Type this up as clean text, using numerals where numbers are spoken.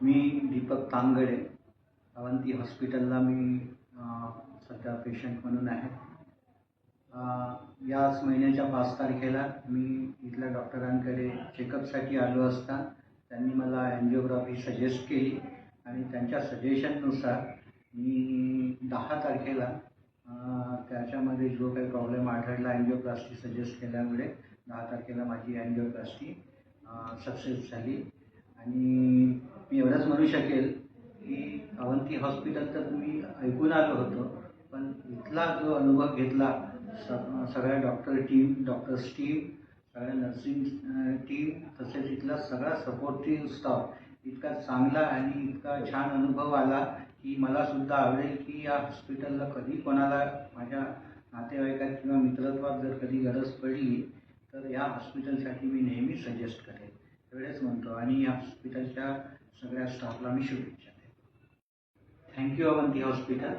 मी दीपक तांगडे, अवंती हॉस्पिटलला मी सध्या पेशंट म्हणून आहे. याच महिन्याच्या 5 तारखेला मी इथल्या डॉक्टरांकडे चेकअपसाठी आलो असता त्यांनी मला अँजिओग्राफी सजेस्ट केली आणि त्यांच्या सजेशननुसार मी 10 तारखेला त्याच्यामध्ये जो काही प्रॉब्लेम आढळला अँजिओप्लास्टी सजेस्ट केल्यामुळे 10 तारखेला माझी अँजिओप्लास्टी सक्सेस झाली. आणि मी एवढंच म्हणू शकेल की अवंती हॉस्पिटल तर मी ऐकून आलो होतो, पण इथला जो अनुभव घेतला सगळ्या डॉक्टर्स टीम, सगळ्या नर्सिंग टीम, तसेच इथला सगळा सपोर्टिव्ह स्टाफ इतका चांगला आणि इतका छान अनुभव आला की मला सुद्धा आवडेल की या हॉस्पिटलला कधी कोणाला माझ्या नातेवाईकात किंवा मित्रत्वात जर कधी गरज पडली तर या हॉस्पिटलसाठी मी नेहमी सजेस्ट करेन. एवढेच म्हणतो आणि या हॉस्पिटलच्या सगळ्या स्टाफला मी शुभेच्छा देतो. Thank you Avanti hospital.